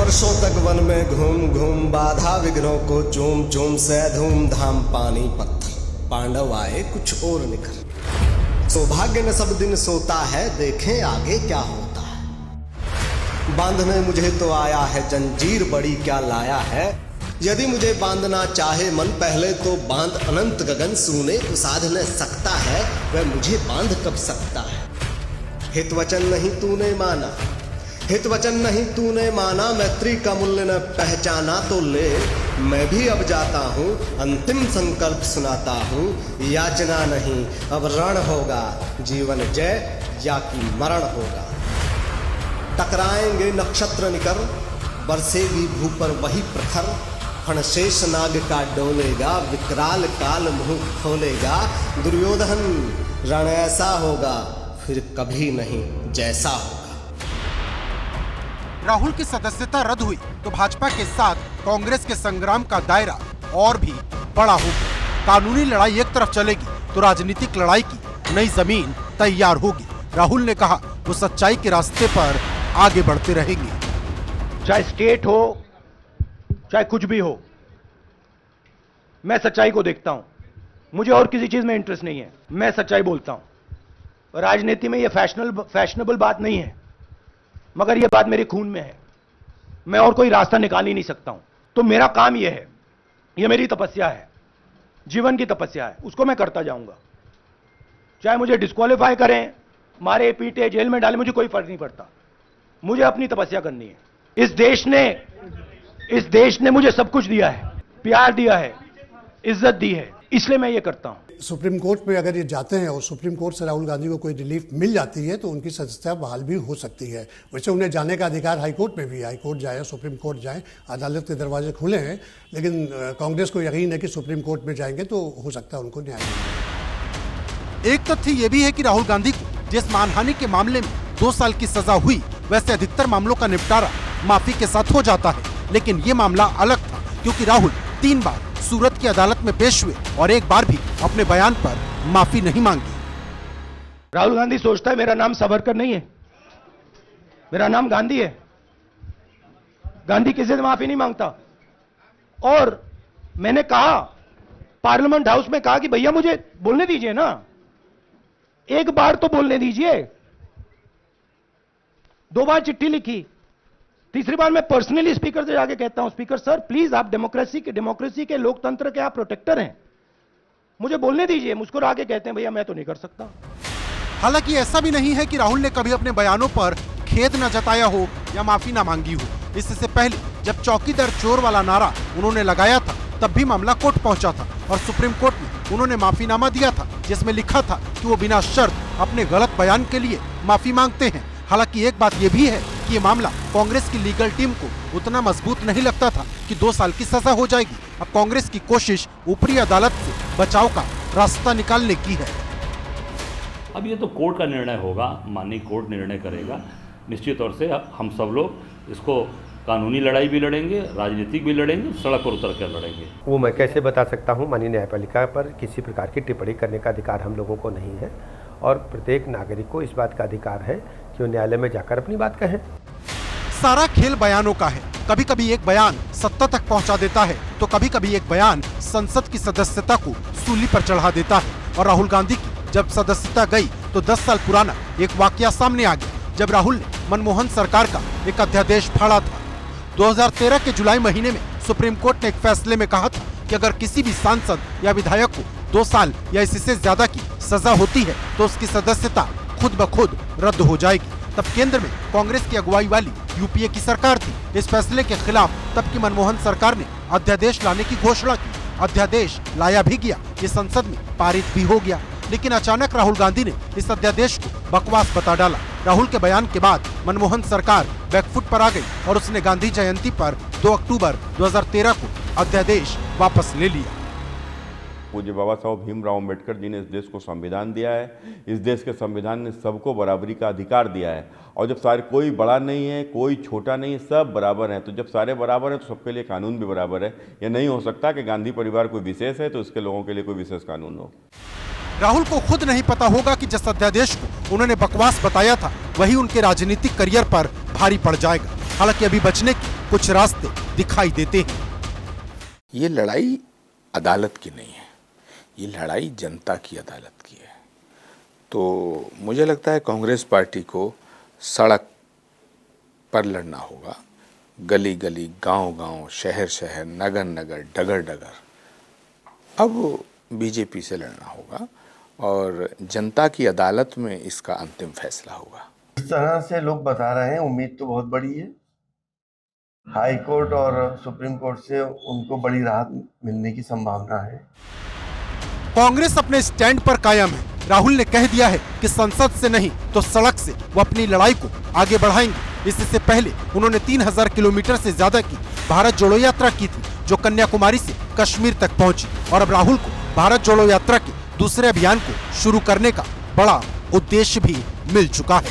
वर्षों तक वन में घूम घूम बाधा विघ्नों को चूम चूम से धूमधाम पानी पत्थर पांडव आए कुछ और निखर। सौभाग्य न सब दिन सोता है, देखें आगे क्या होता है। बांधने मुझे तो आया है जंजीर, बड़ी क्या लाया है। यदि मुझे बांधना चाहे मन, पहले तो बांध अनंत गगन। सूने को साध न सकता है, वह मुझे बांध कब सकता है। हित वचन नहीं तूने माना, हित वचन नहीं तूने माना, मैत्री का मूल्य न पहचाना तो ले। मैं भी अब जाता हूँ, अंतिम संकल्प सुनाता हूँ। याचना नहीं अब रण होगा, जीवन जय या कि मरण होगा। टकराएंगे नक्षत्र निकर, बरसेगी भू पर वही प्रखर। फणशेष नाग का डोलेगा, विकराल काल मुंह खोलेगा। दुर्योधन रण ऐसा होगा, फिर कभी नहीं जैसा होगा। राहुल की सदस्यता रद्द हुई तो भाजपा के साथ कांग्रेस के संग्राम का दायरा और भी बड़ा होगा। कानूनी लड़ाई एक तरफ चलेगी तो राजनीतिक लड़ाई की नई जमीन तैयार होगी। राहुल ने कहा वो सच्चाई के रास्ते पर आगे बढ़ते रहेंगे। चाहे स्टेट हो चाहे कुछ भी हो, मैं सच्चाई को देखता हूं। मुझे और किसी चीज में इंटरेस्ट नहीं है, मैं सच्चाई बोलता हूं। राजनीति में ये फैशनेबल बात नहीं है, मगर ये बात मेरे खून में है। मैं और कोई रास्ता निकाल ही नहीं सकता हूं। तो मेरा काम ये है, ये मेरी तपस्या है, जीवन की तपस्या है, उसको मैं करता जाऊंगा। चाहे मुझे डिस्क्वालीफाई करें, मारे पीटे जेल में डाले, मुझे कोई फर्क नहीं पड़ता। मुझे अपनी तपस्या करनी है। इस देश ने मुझे सब कुछ दिया है, प्यार दिया है, इज्जत दी है, इसलिए मैं ये करता हूं। सुप्रीम कोर्ट में अगर ये जाते हैं और सुप्रीम कोर्ट से राहुल गांधी को कोई रिलीफ मिल जाती है तो उनकी सदस्यता बहाल भी हो सकती है। वैसे उन्हें जाने का अधिकार हाईकोर्ट में भी है, हाईकोर्ट जाए, सुप्रीम कोर्ट जाए, अदालत के दरवाजे खुले हैं। लेकिन कांग्रेस को यकीन है कि सुप्रीम कोर्ट में जाएंगे तो हो सकता है उनको न्याय मिले। एक तथ्य ये भी है कि राहुल गांधी को जिस मानहानि के मामले में 2 साल की सजा हुई, वैसे अधिकतर मामलों का निपटारा माफी के साथ हो जाता है। लेकिन ये मामला अलग था, क्योंकि राहुल 3 बार सूरत की अदालत में पेश हुए और एक बार भी अपने बयान पर माफी नहीं मांगी। राहुल गांधी सोचता है मेरा नाम सावरकर नहीं है, मेरा नाम गांधी है। गांधी किसी से माफी नहीं मांगता। और मैंने कहा, पार्लियामेंट हाउस में कहा कि भैया मुझे बोलने दीजिए ना, एक बार तो बोलने दीजिए। 2 बार चिट्ठी लिखी, तीसरी बार मैं पर्सनली स्पीकर से जाके कहता हूं, स्पीकर सर प्लीज, आप डेमोक्रेसी के लोकतंत्र के आप प्रोटेक्टर हैं, मुझे बोलने दीजिए। मुझको आके कहते हैं भैया मैं तो नहीं कर सकता। हालांकि ऐसा भी नहीं है कि राहुल ने कभी अपने बयानों पर खेद न जताया हो या माफी न मांगी हो। इससे पहले जब चौकीदार चोर वाला नारा उन्होंने लगाया था, तब भी मामला कोर्ट पहुंचा था और सुप्रीम कोर्ट में उन्होंने माफीनामा दिया था, जिसमें लिखा था कि वो बिना शर्त अपने गलत बयान के लिए माफी मांगते हैं। हालांकि एक बात यह भी है कि ये मामला कांग्रेस की लीगल टीम को उतना मजबूत नहीं लगता था कि 2 साल की सजा हो जाएगी। अब कांग्रेस की कोशिश ऊपरी अदालत से बचाव का रास्ता निकालने की है। अब ये तो कोर्ट का निर्णय होगा, माननीय कोर्ट निर्णय करेगा। निश्चित तौर से हम सब लोग इसको कानूनी लड़ाई भी लड़ेंगे, राजनीतिक भी लड़ेंगे, सड़क पर उतर कर लड़ेंगे। वो मैं कैसे बता सकता हूँ। माननीय न्यायपालिका पर किसी प्रकार की टिप्पणी करने का अधिकार हम लोगों को नहीं है और प्रत्येक नागरिक को इस बात का अधिकार है कि वो न्यायालय में जाकर अपनी बात कहें। सारा खेल बयानों का है। कभी कभी एक बयान सत्ता तक पहुंचा देता है तो कभी कभी एक बयान संसद की सदस्यता को सूली पर चढ़ा देता है। और राहुल गांधी की जब सदस्यता गई तो 10 साल पुराना एक वाकया सामने आ गया, जब राहुल ने मनमोहन सरकार का एक अध्यादेश फाड़ा था। 2013 के जुलाई महीने में सुप्रीम कोर्ट ने एक फैसले में कहा था कि अगर किसी भी सांसद या विधायक को 2 साल या इससे ज्यादा की सजा होती है तो उसकी सदस्यता खुद ब खुद रद्द हो जाएगी। तब केंद्र में कांग्रेस की अगुवाई वाली यूपीए की सरकार थी। इस फैसले के खिलाफ तब की मनमोहन सरकार ने अध्यादेश लाने की घोषणा की। अध्यादेश लाया भी गया, ये संसद में पारित भी हो गया। लेकिन अचानक राहुल गांधी ने इस अध्यादेश को बकवास बता डाला। राहुल के बयान के बाद मनमोहन सरकार बैकफुट पर आ गई और उसने गांधी जयंती पर 2 अक्टूबर 2013 को अध्यादेश वापस ले लिया। पूज्य बाबा साहब भीमराव अम्बेडकर जी ने इस देश को संविधान दिया है। इस देश के संविधान ने सबको बराबरी का अधिकार दिया है और जब सारे, कोई बड़ा नहीं है, कोई छोटा नहीं है, सब बराबर हैं। तो जब सारे बराबर हैं तो सबके लिए कानून भी बराबर है। यह नहीं हो सकता कि गांधी परिवार कोई विशेष है तो उसके लोगों के लिए कोई विशेष कानून हो। राहुल को खुद नहीं पता होगा कि जिस अध्यादेश को उन्होंने बकवास बताया था वही उनके राजनीतिक करियर पर भारी पड़ जाएगा। हालांकि अभी बचने के कुछ रास्ते दिखाई देते हैं। ये लड़ाई अदालत की नहीं है, ये लड़ाई जनता की अदालत की है। तो मुझे लगता है कांग्रेस पार्टी को सड़क पर लड़ना होगा, गली गली, गांव गांव, शहर शहर, नगर नगर, डगर डगर। अब बीजेपी से लड़ना होगा और जनता की अदालत में इसका अंतिम फैसला होगा। इस तरह से लोग बता रहे हैं, उम्मीद तो बहुत बड़ी है। हाई कोर्ट और सुप्रीम कोर्ट से उनको बड़ी राहत मिलने की संभावना है। कांग्रेस अपने स्टैंड पर कायम है। राहुल ने कह दिया है कि संसद से नहीं तो सड़क से वो अपनी लड़ाई को आगे बढ़ाएंगे। इससे पहले उन्होंने 3000 किलोमीटर से ज्यादा की भारत जोड़ो यात्रा की थी, जो कन्याकुमारी से कश्मीर तक पहुंची। और अब राहुल को भारत जोड़ो यात्रा के दूसरे अभियान को शुरू करने का बड़ा उद्देश्य भी मिल चुका है।